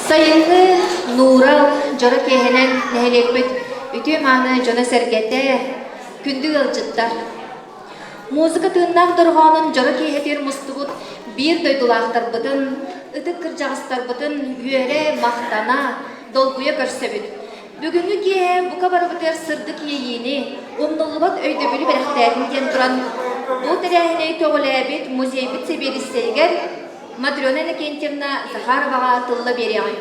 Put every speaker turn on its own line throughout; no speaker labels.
Sayılı Nural Jora kehenen nehelekbet ütü manı jona sergete kündü ılcıttar. Muzika tığınnak durğanın Jora keheter mustubut bir doydulaqtar bıdın, ıtık kırcağıstar bıdın yüere mahtana dolguya görsebüt. Bugünkü kehe bu kabar bıtır sırdık yeyini, umnullubat öydöbülü berekteğinden duran bu terehine toğulabit muzeybit seberisteyiger Matrona Nikentьевна Захароваға тыллы береғай.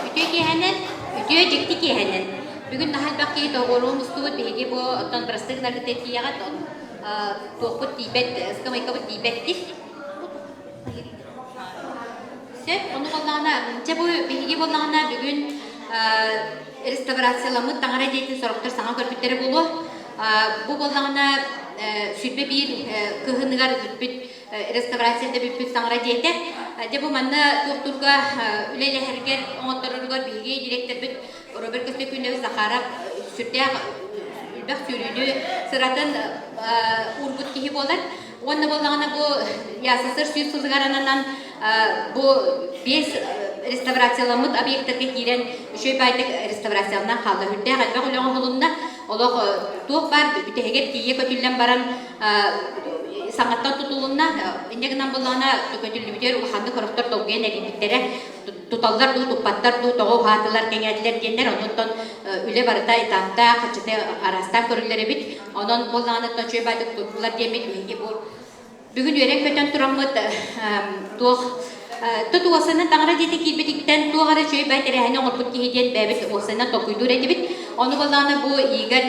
Ütüye kehenen, ütüye jekti kehenen. Bugün nahal bakki toğuluğumuz tuğut bihegi bu otan brastık nargıt etkiyağa toğput tibet, ıskamayka bu tibettir. Söp, onu bollağına, bu bihegi bollağına bugün restavrasiyalamı tağara deytin soruqtır sana körpütleri bulu. Bu bollağına sütbe bir kıhınıgar bütbüt restavrasiyada bütbüt sana deyte. Bu manna doktorga üleyle herger oğutlarırgar bilgi direktör büt Robert Köstekündevi Zakhara sütte ülbek sürüydü sıratın urbut kihi bolar. Onda bollağına bu yasasır süt sızgaranından bu biz restavrasiyalamıt obyektlerge giren şöy baytık restavrasiyalarından kaldı. Hütte kalbak ulan olunda olaq tuğ var büteheget kiye kötüllen baran sanattan tutulunna indegnan bollağına kötüllü büter uhandı koruktor dolgen elindikleri tutallar du tupatlar du toğu hatılar kengediler diyenler onundan üle barıda itapta kaçıda arastan körülleri bit onun bollağına şöy baytık tutullar diyemek bugün yörek köten turamıt tuğ tutuğasının tağara jeti kilbetikten tuğara şöy bayterehine orput kihiden bebet osana tokuydur edibit onu bollağına bu iğer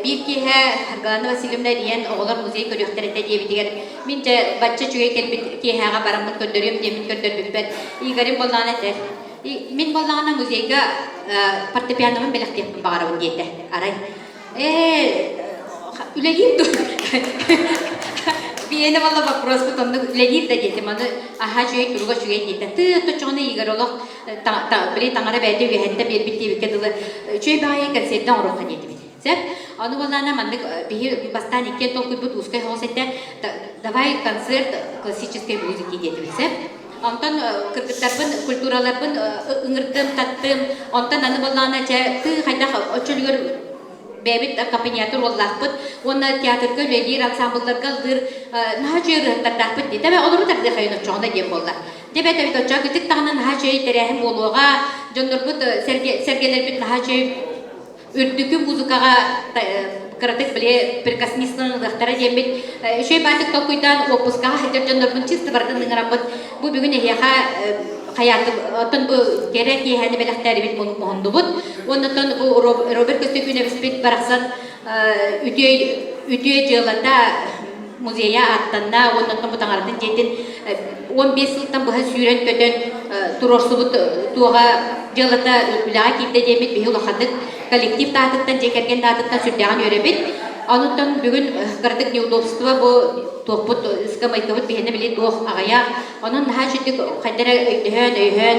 bir kihe Hargalanı Vasilyumna diyen oğlar muzeyi körüktörete diyebilir. Mince batça çüge kelbit kiheğa baramut kördürüyorum demin kördürbüt ben. İğerim bollağına der. Min bollağına muzeyga partepiyanomun belek diyepim bağırabın diyete. Aray. Üleliyim dur. Bir valla bak burası tonda üleliyim de diyetim. Aha şüge duruga şüge diyete. Tı çoğuna iğer olaq. Bire tağara berde üyehette bir bitti bir kedılı. Şüge bağıya kersetten oruqa diyetim. Onu bollağına mandık bir bastan ikken tol kuybut uskay hosette davay konser klassической muziki diyetim. Ondan kırgıtlarpın, kulturalarpın ıngırdım, tattım. Ondan anı bollağına tı hayda ölçülüyor bebet kampanyatör ollaqpıt. Ona teatrga ülelir, ansambullarga ıldır, naha jöyü rıhtardarpıt deydi. Ve oluru da xeyno çoğunda diyem bollar. Debe tabi toçak kütük tağına naha jöyü terehim boluğa, jöndurbut sergelerpit naha jöyü Ürtükü muzikağa karatık bile perkasnisinin rıhtara diyemit. Şöyle batık tokuydan opuskağa hacer jöndurbun çizdi vardı nıngırapıt. Bu bugün ehiyağa hayatı, otun bu gerek yehani belaktarı bit muhundu bud. Ondan bu Robert Köstekündevi spit baraksan ütüye jığılanda muzeye attığında ondan bu tağaradın jetin 15 yıldan bu süren kötün turorsubut tuğa jığılanda ülağa kipte diyemit bihi ulaxadık. Kolektif dağıtıktan cekergen dağıtıktan sürdüğün yörebit. Ondan bugün karatık neudobstva bu tohput ıskamayıkabıt bihine bile toh ağaya. Onun daha şüddük kaydara öyhön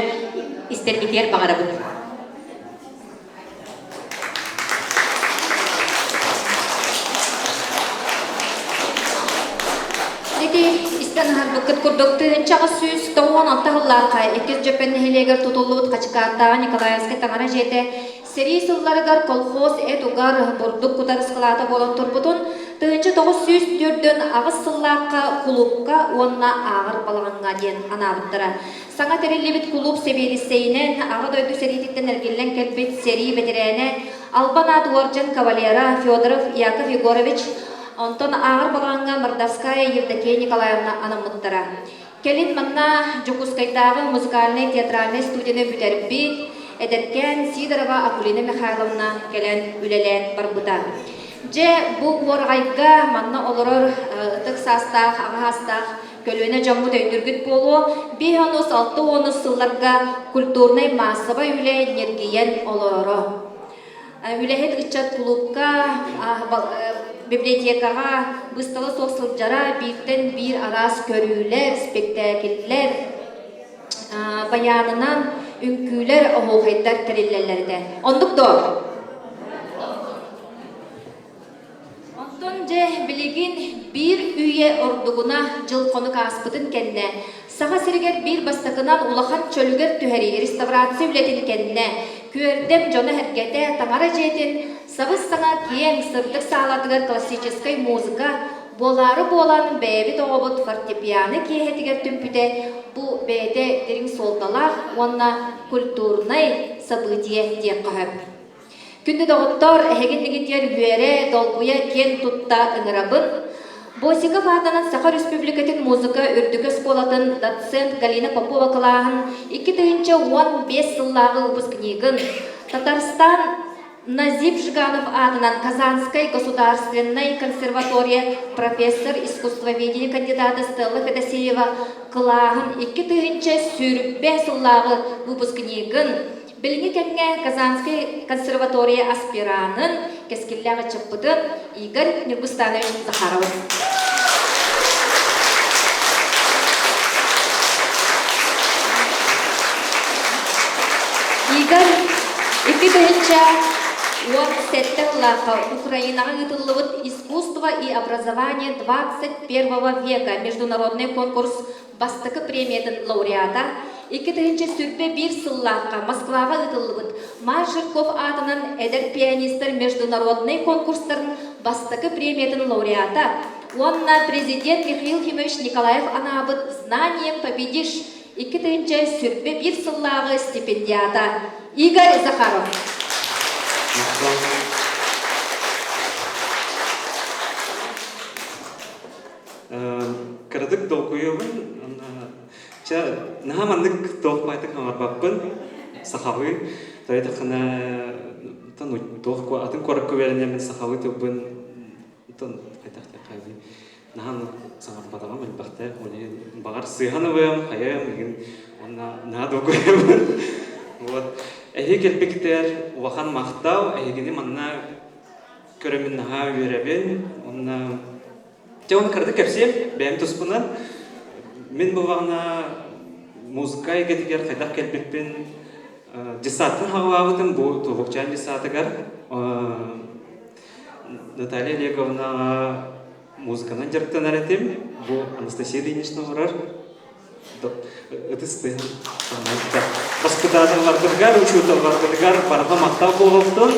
ister biter bağırabıt.
Сидан харбыккыт курдуктын чагы сүз тоон аттагылларка экиз жөпен нехилегер тутулуут качкааттаа Николаевский таңара жете сери сылларыгар колхоз этугар бурдук кутарыскылаата болон турбутун тыынчы 904 агыс сыллаакка клубка уонна агыр балаганга диен анаабыттара. Саңа тереллибит клуб себелисейнен ага дойду серититтен эргиллен келбит сери ветерене Албанат Уорджен Кавалера Федоров Яков Егорович Антон Агар Баланга Мордовская Евдокия Николаевна Анамуттара. Келин манна Жукускайтагы музыкальный театральный студияны бүтербит, эдеркен Сидорова Акулина Михайловна келен үлелен барбута. Же бу уоргайга манна олорор тык састах, ағастах, көлөне жамму дөйдүргүт болу, 5-6 сылларга культурный массовый үле нергиен олоро. Үлехет ычат клубка, библиотекага бысталы соқсылжара биттен бир арас көрүүлер, спектакльлер, баянынан үнкүүлер оғайдар тірелелерді. Ондукто? Онтон же билигин бир үйе ордугуна жыл конук аспытын кенне, саға сиргер бир бастакынан улахан чөлгер түхәри реставрация үлетин кенне, көрдем жона хәргәтә таңара жетин, сабыз саңа кең сырдык саалатыгар классической музыка, болары болан бәйбі тоғыбыт фортепианы кеетігер түмпіде, бұл бәйді дерін солдалар, онна культурнай событие дек қағып. Күнді доғыттар әгіндігіндер үйері долбуя кен тұтта ыңырабын, Босиков атынан Саха Республикатын музыка үрдігі сколатын доцент Галина Попова қылағын 2015 сыллағы выпускнигін Татарстан Назип Жиганов атынан Казанской государственной консерватория профессор искусствоведения кандидата Стелла Федосеева қылағын 2000 сүріппе сыллағы выпускнигін Біліңі кәнге Казанской консерватория аспиранын кескілләғы чыппыдын Игорь Нергустанович Захаров. Игорь 2017 Украинаға ытыллыбыт «Искусство и образование 21 века» международный конкурс бастықы премиятын лауреата 2000 сүрбе бир сыллаққа Москваға ытыллыбыт Марширков атынан эдер пианистер международный конкурстарын бастықы премиятын лауреата онна президент Михаил Химович Николаев анабыт «Знанием победишь» 2000 сүрбе бир сыллағы стипендиата Игорь Захаров.
Кырдык долкуйобын, нахамандык долкпайтык хамарбаппын, сахавы, тойда хана долку атын корак көверінемен сахавы төбін, айтақты қайбы, нахан самарбадағам әлбақты, бағар сыйхановым, хайым, наха долкуйобын. Әйе келбектер, уахан мақтау, әйгені манна көрімін наға үйеребен, Теон кырды кепсем, бәйім тұспынан, мен бұғана музыка егетігер қайдақ келбекпен десаттың хағалағытын, бұл тұғықчан десаттығар. Наталья Олеговнаға музыканан жарықтан әретем, бұл Анастасия Денишна ұрар. Үтістен. Басқыдадың вардырғар, учутал вардырғар, парға мақтау болғықтың,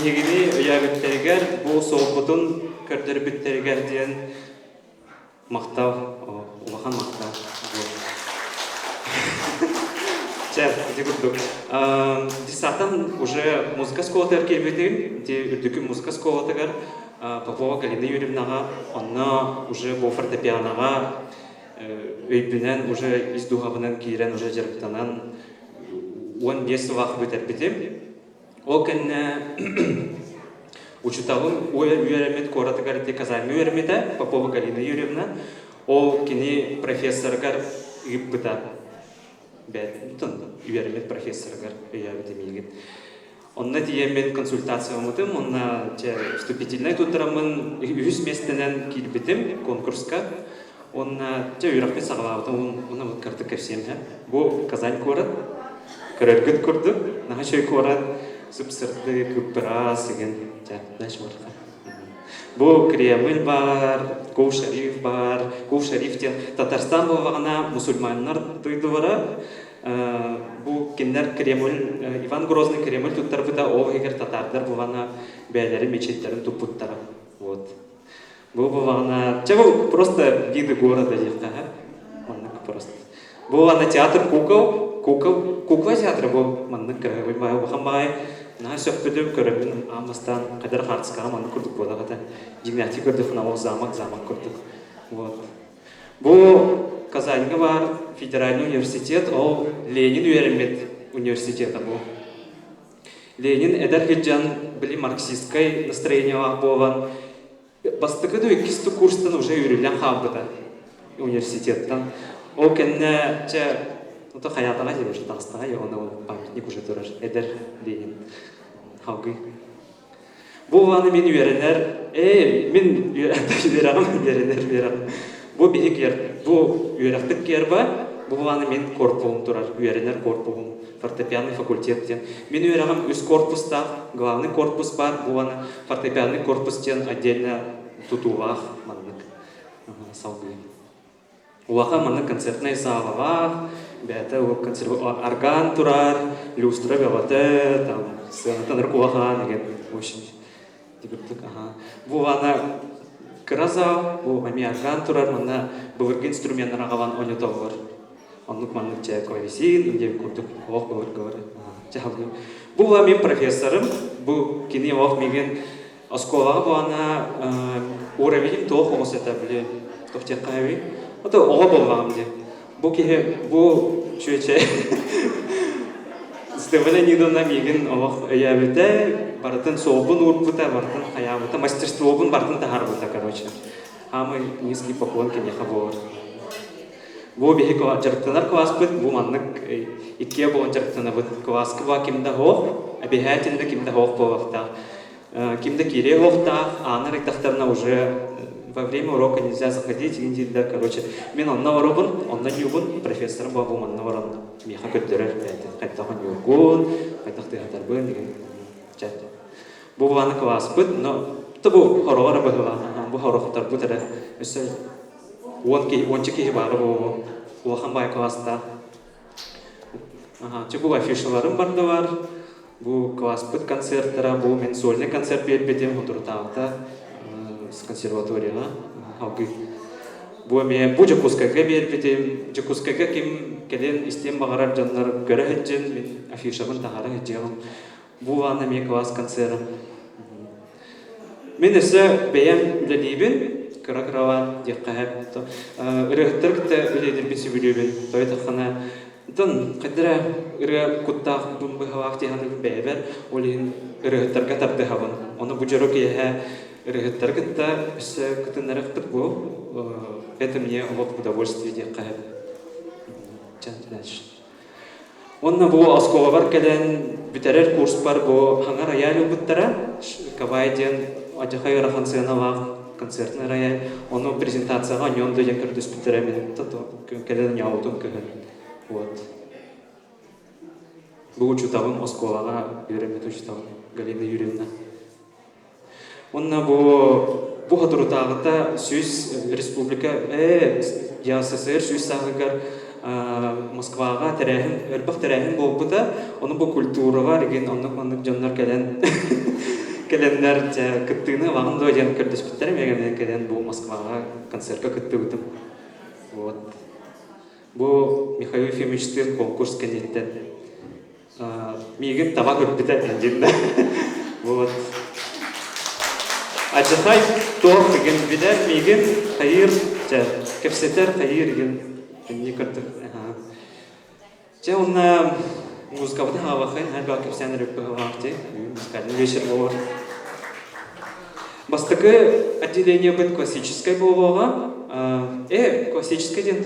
дегені ұягыттергер, бұл соғытын көрдері біттергер дейін мақтау, ұлақан мақтау. Десаттан уже музыка сколатығар келбетігін, де үрдікі музыка сколатығар Попова Галина Юрьевнаға, онна уже бұл фортепианаға өйбінен, уже издуғабынан кейрен, уже жеріктанан 15 вақ бөтер бітем. Ол кәнне учиталым үйеремет коратығар те Казань үйереметі, Попова Галина Юрьевна, ол кені профессорғар үйіп бұта. Үйеремет профессорғар үйереметі мейген. Онна тиен мен консультация ұмытым, онна вступительный тұттырамын 100 местенен келбетім конкурска. Онна үйрақпен сағалауытым, онна өткарды көпсем. Бұл Казань корат, көрергіт көрді, наға шөй корат, субсырды, көппірас, еген, нәш барға. Бу Кремль бар, Кул Шариф бар. Кул Шарифтен Татарстан болғана мусульманнар тойдылары. Бу киндер Кремль, Иван Грозный Кремль туттар бұта ол егер татардар болғана бәлері мечеттерін туппуттара. Вот. Бу болғана, бұл просто виды города девка, маннык просто. Бу болғана театр кукла театры бұл маннык кіргіл бай, бұған бай. На сөппөдөп көрөбүн амастан кадар хартскага маны курдук болагата жигнати көрдүк на замок курдук. Вот. Бу Казаньга бар федеральный университет, ол Ленин үйренмет университета бу. Ленин эдер хеджан били марксистскай настроение болған. Бастыкы да 2 курстан уже үйрелен хабыда университеттан. Ол кенне это хаятага деп уже тастага, оны памятник уже турар эдер Ленин. Хаугы. Бу ваны мен үйренер, мен үйренер. Бу бихик ер, бу үйректик ер ба, бу ваны мен корпусым турар, үйренер корпусым, фортепианный факультеттен. Мен үйренем үз корпуста, главный корпус бар, бу ваны фортепианный корпустен отдельно тутувах маннык. Саугы. Уаха маннык концертный залы бәті орган турар, люстра бәваты, там, сценатан ркуаха, деген, очень, дебюттік, Бу вана кыразал, бу мами орган турар, мана бұвырғы инструменттар ағаван оны тоғыр. Онлық манлық жай клавесин, инде күрдік, оқ бұвырғы. Бу ва мен профессорым, бу кені оқ меген осколаға буана уровень тоқ оңысета біле, тоқтек қайви. Это оға болғағым де. Бу чөйче стывеле нидона меген оқ өябіте, бартын соғын урпыта, бартын хаябыта, мастерствобын бартын тахарбыта, короче. Хамы низкий поклон кенеха болыр. Бу бихи жарықтанар класс бұд, бу маннық икке болын жарықтана бұд. Класскы ба кемді хоқ, обязательно кемді хоқ болақта. Кемді кере хоқтақ, анар иктақтарына уже во время урока нельзя заходить, короче. Мен онна воробын, онна юбын, профессорым ба бұл манна воробын. Меха көттірер, қайттаған юргун, қайттақты ғатарбын, деген жәтті. Бұл ғаны класс бұд, но бұл хоролары бұдыға, бұл хоролықтар бұдыры. Өсі 10 кейі бары бұл, ұлақан бай класста. Бұл афишаларым барды бар, бұл класс бұд концерттара, бұл мен сольный концерт бербедем, отыртағыта. С консерваторияға алғы. Бұл мен бұл Жакускайға бербедем, Жакускайға кем келен істен бағарар жанлар көрі хеджен, мен афишабын тағары хеджеғым. Бұл аны мен класс концертім. Мен өсі бәйім үлелейбін, кыра-кырава деққағып. Үріғіттір күтті үлелейдір бесі үлейбін. Той таққана. Дын қадыра үрі құттақ бұн бұғалақ дейханы бәйбір, олейін үріғіттірға тапты хавын. Оны бұл жұры кейі Регаттар кытта өсі күтінлері қыт бұл, это мне вот удовольствие де қайып. Онна бұл аскола бар кәлін бітәрер курс бар бұл хаңа рояль ұбыттара, кабайден адиқай рахан сценалақ концертный рояль, оны презентацияға нёнды якырдыс бітіремен, кәлін няудын кігін. Бұл учутағын асколаға үйремет учутағын, Галина Юрьевна. Онна бу хатурутагыта Сүйс республика СССР Сүйс сагыгар Москвага терәһин өрбак терәһин болбута, оны бу культурага деген оннук жаннар келеннер кыттыны вагын доян көрдөспүттер мегене келен бу Москвага концертка кыттыбытым. Вот. Бу Михаил Ефимовичтин конкурс кенеттен. Меген таба көрбүтә эндинде. Вот. Аджахай тоқ деген бидер меген хайыр кепсетер хайыр ген не көрдік. Онна музыкабыда хавахай әрбақ кепсен рөппі хавахте музыкальный вечер болыр. Бастықы отделение быт классической болуға, классической ден,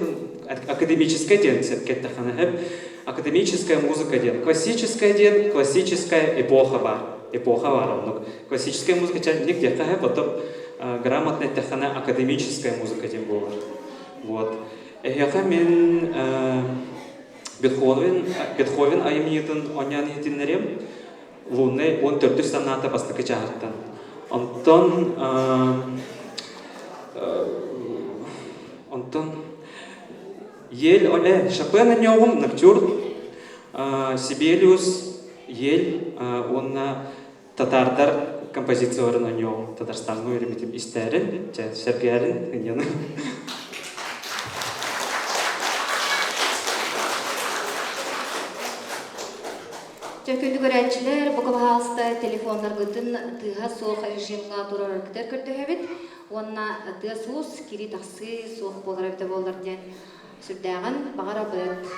академической ден сәткетті қана әп, академическая музыка ден, классическая эпоха бар. Эпоха бар. Классическая музыка нигде қағай, потом грамотная тахана академическая музыка ден болар. Вот. Яқа мен Бетховен айымниетін онян етінлерем лунны 14 саната бастықы жағырттан. Онтон ел Шопен нёгум ноктюрн Сибелиус ел онна татардар композицияларын нёгум Татарстанга өремитип истерин Сергерин яны
Төкүлді көрәтчілер бұғы бағалыста телефонлар күтін тыға соқ режимға тұрар күтер көрді әбет. Онна тыға соғыз кері тақсы соқ болар әбді болар ден сүрдәғін бағара бұд.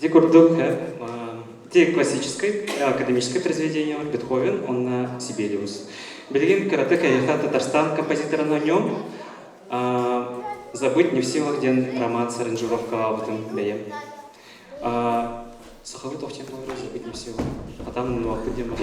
Ди курдук, те классическое, академическое произведение Бетховен, он на Сибелиус. Белгин Каратека Яха Татарстан композитора на нем. Забыть не в силах, где роман с аранжировка об этом беем. Сахавы тохтен говорю, забыть не в силах. А там ну где мы?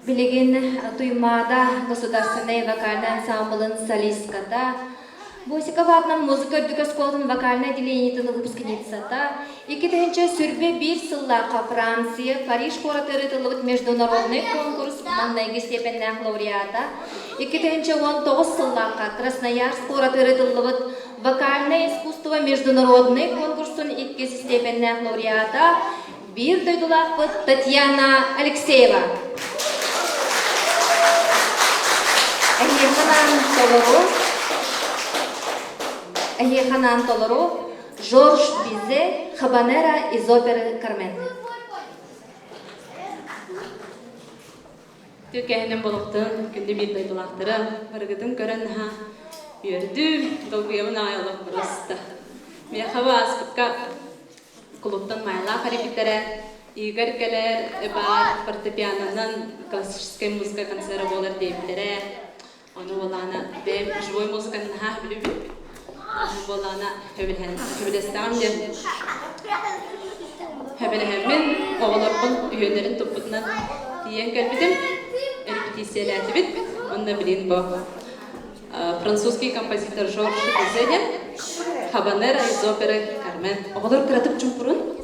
Билигин туймада государственной вокальной ансамблын солистката, Босика вагнан музыка дюкасколтын вокальной отделениетін выпускницата, икетенче сүрбе бир сыллака Франция, Париж хоратыры тылыбыт международный конкурс маннайгы степеннах лауреата, икетенче 19 сыллака Красноярск хоратыры тылыбыт вокальное искусство международный конкурсын иккеси степеннах лауреата, бир дойдулакпыт Татьяна Алексеева. Ханан Толоро, Жорж Бизе, Хабанера из оперы «Кармен».
Тükәһенем болуктын, күнде бит дойдулактыры, баргытын көрөн ха. Үрдү, долгуябын айылып бұрысты. Мен хаба аспытка клубтан майла харипитере, Игорь келер, бар фортепианонан классическая музыка концерты болар дейбилере. Оны болана бем живой музыканы ха билүбү. Оны болана хөбүлестам деп. Хөбүлеһмен оголорбун үйөнөрүн туппутунан тиен келбидим. Репетицияләте бит. Онда билин бу. Французский композитор Жорж Bizet, Habanera из оперы «Кармен». Оголор кыратып чумпурун.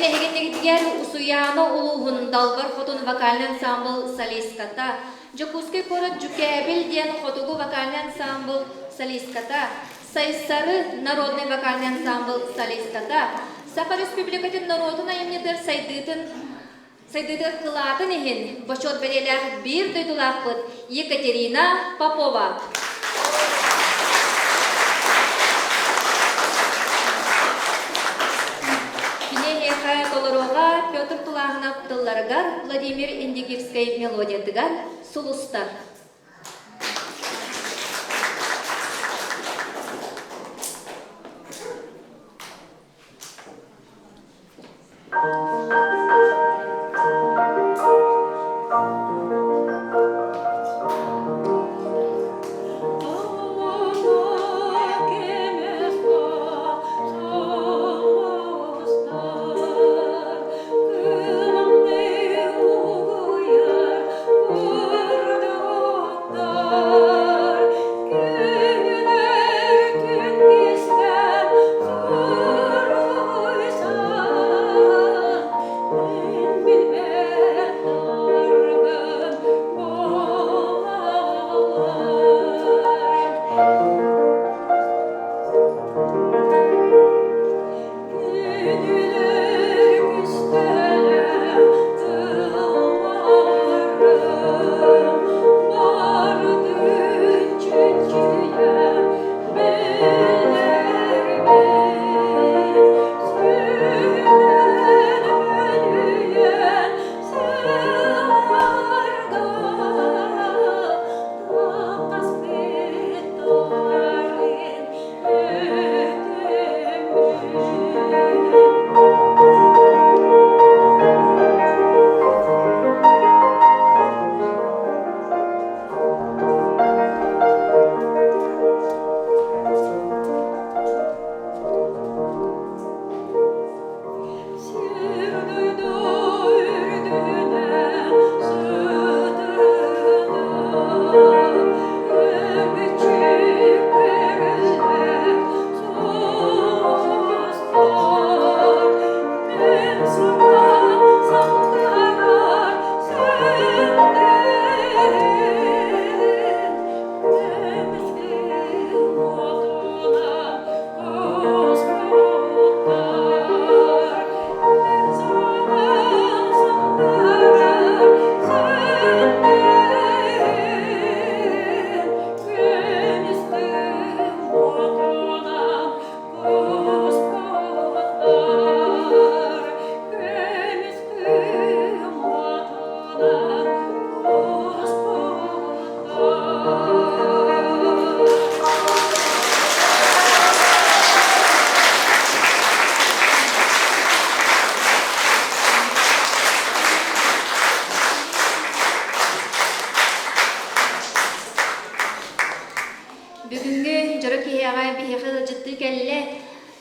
Аян эгеннегитигер Усуяна улуғын далбар хотун вокальный ансамбл солистката, Жокускай корот Жукебил диен хотугу вокальный ансамбл солистката, Сайсары народный вокальный ансамбл солистката, Саха Республикатын народын айымнетер сайдытын кылатын ехин, башот белелер бир дойдулақпыт Екатерина Попова. Кинехеха Толорога Петр Тулахнов Тылларгар Владимир Индигирской мелодиятыгар Сулустар.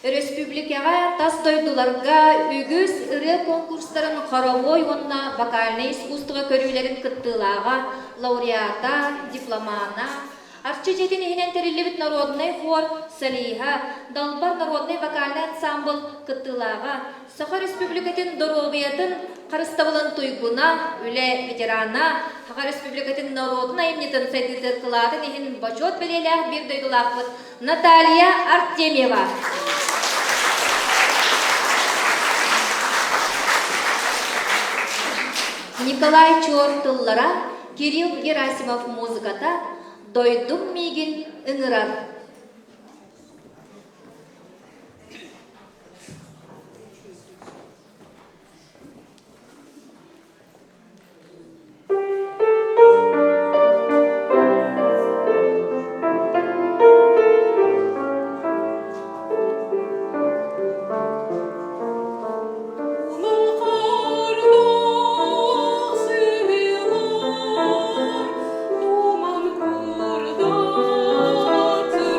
Республикага тас дойдуларга үгүз ыры конкурстарын хоровой онна вокальный искусство көрүүлерин кыттылаага лауреата, дипломана, арчы жетин ихинен терилибит народный хор Салиха, Далбар народный вокальный ансамбл кыттылаага Саха Республикатын дороғиятын қарыстабылын туйгуна, үле ветерана, Саха Республикатын народын айымнетін сайдытыр кылатын ихин бачот белелер бир дойдулақпыт Наталья Артемьева. Николай Чортыллара, Кирилл Герасимов музыката, дойдум мигин ыңырар.
Thank you.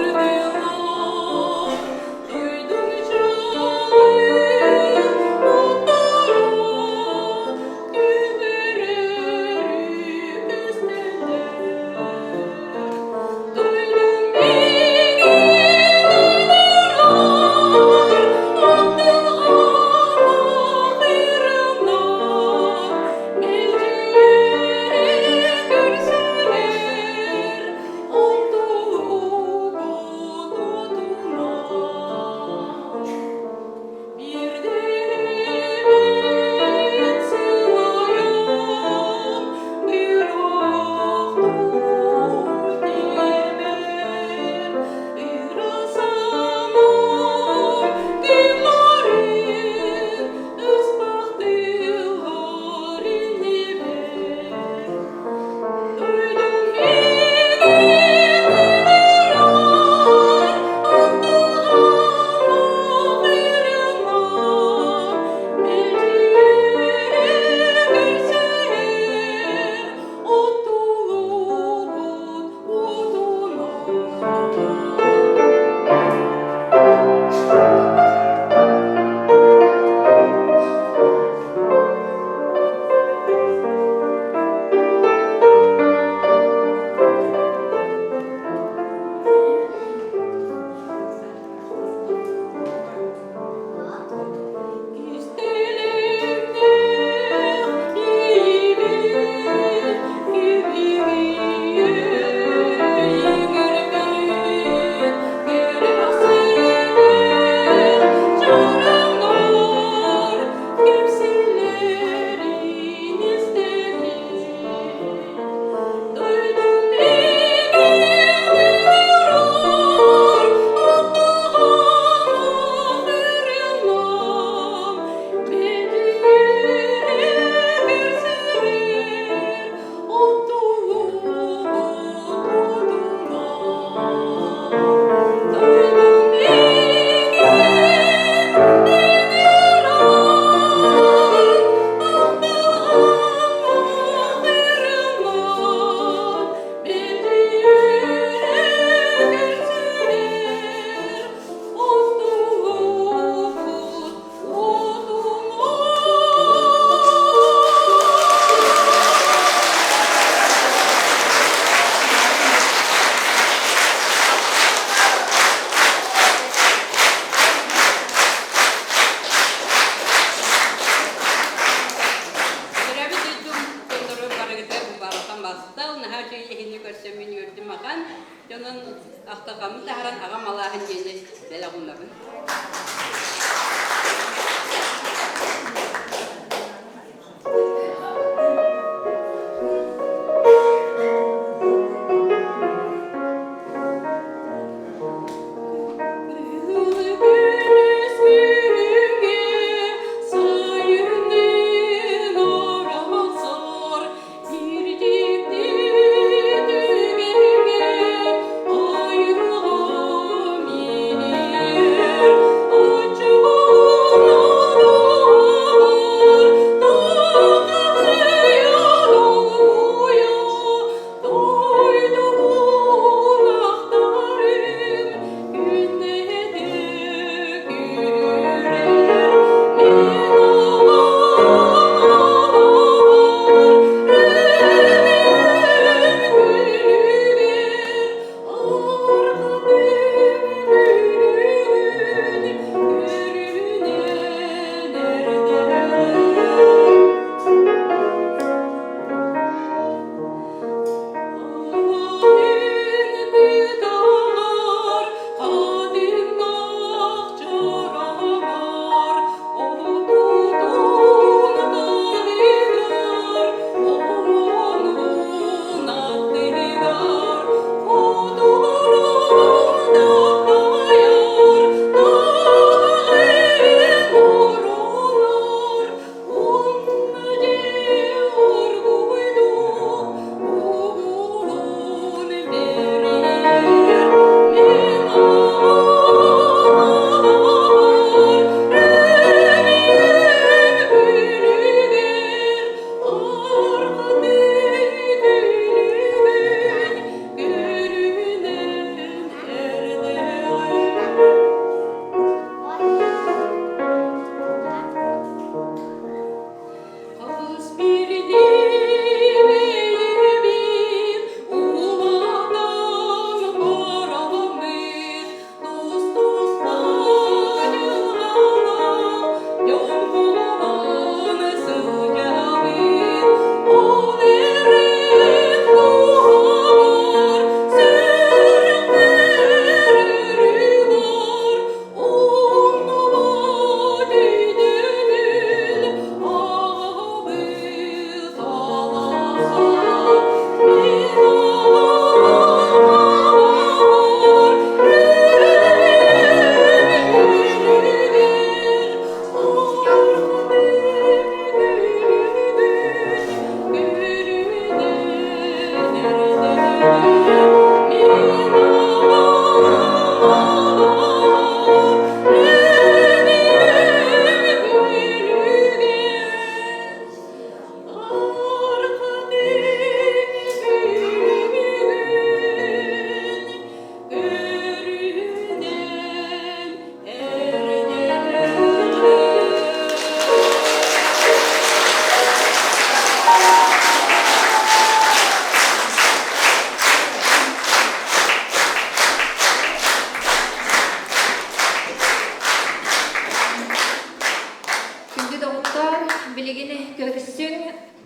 билигини көрсүң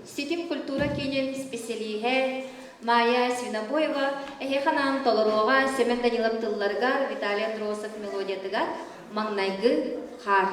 ситим культура кинен специалиhe Майя Свинобоева эханан толорога Семен Данилов тылларга Виталий Андросов мелодиятыга маңнайгы хар.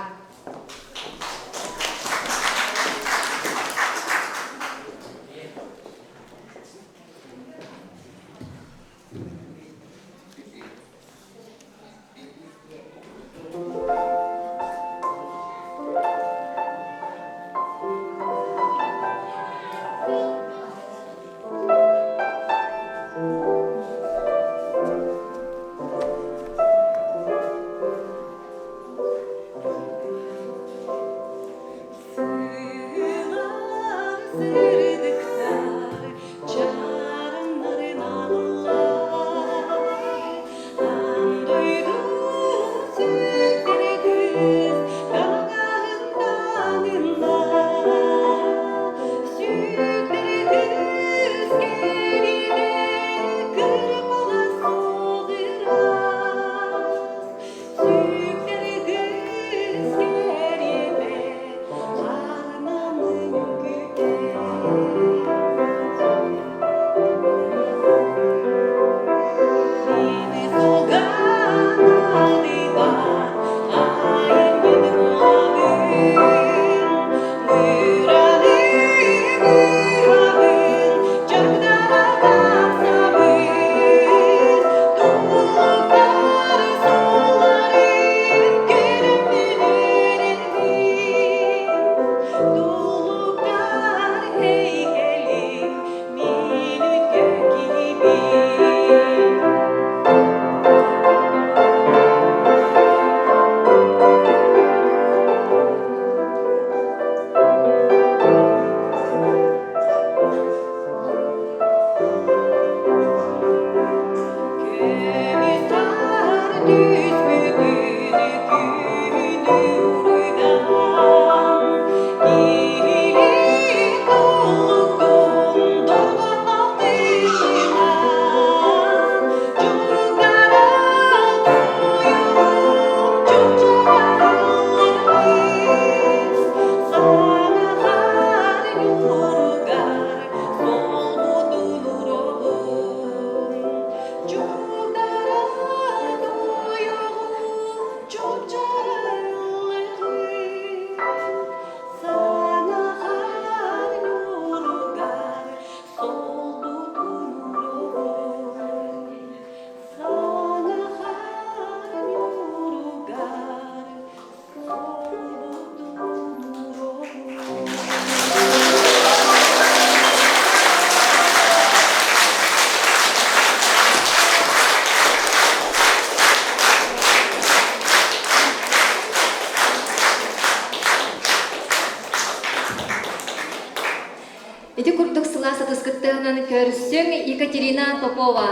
Эти курдук сыласа тыскыттыгынан көрсөң Екатерина Попова,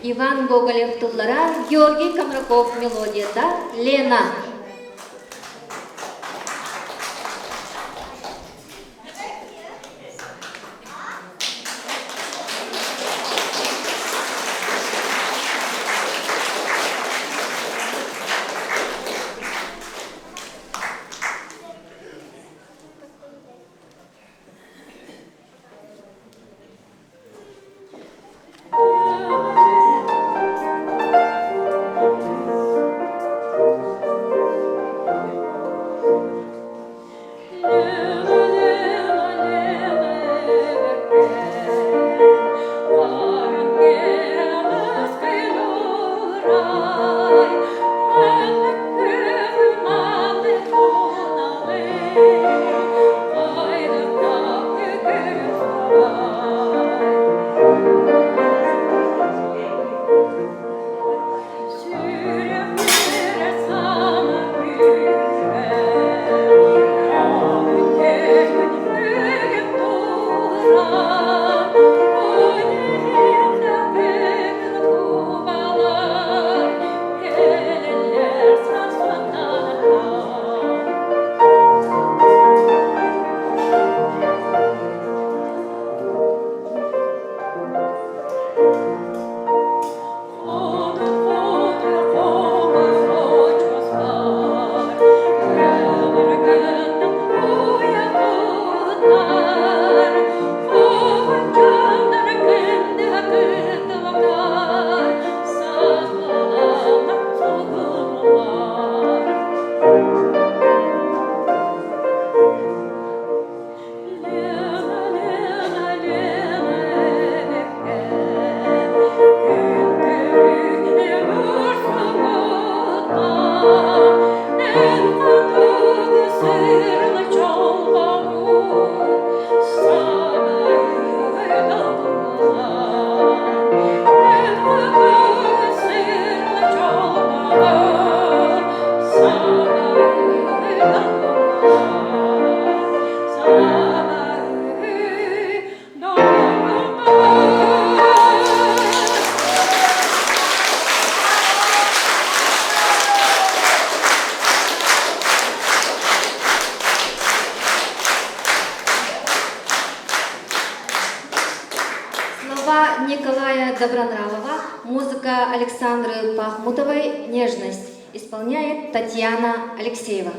Иван Гоголев тыллара, Георгий Камраков мелодияда Лена. Добронравова, музыка Александры Пахмутовой «Нежность». Исполняет Татьяна Алексеева.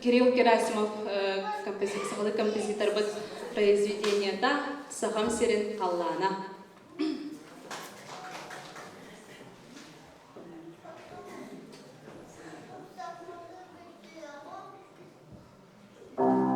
Кирилл Герасимов композитор произведения «Сахам Сирен Каллана».
Oh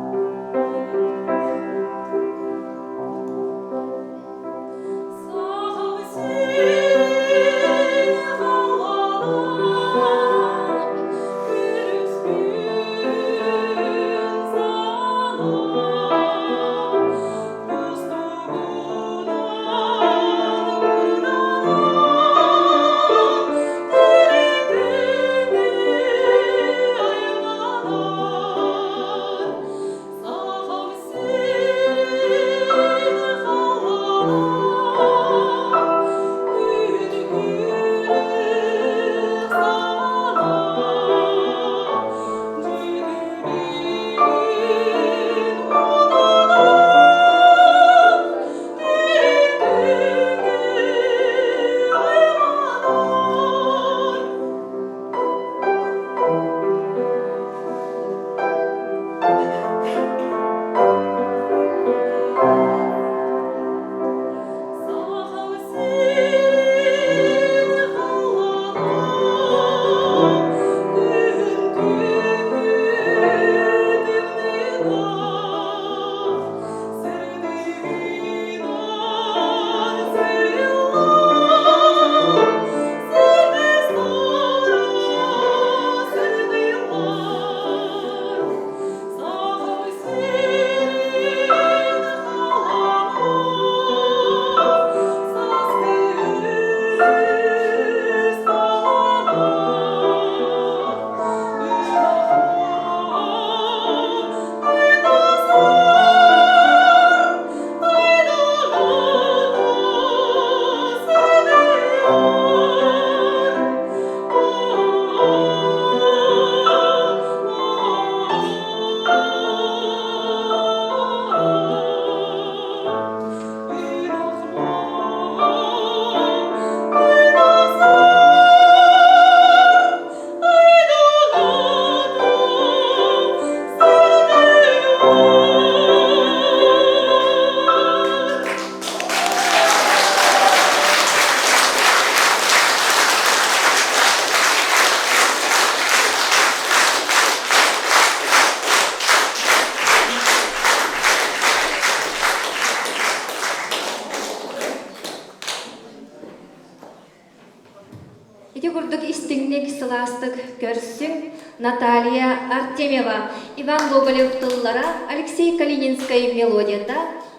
сыластык көрсүң Наталья Артемьева, Иван Гоголев тыллара, Алексей Калининская мелодията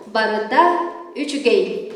барыта үчүгей.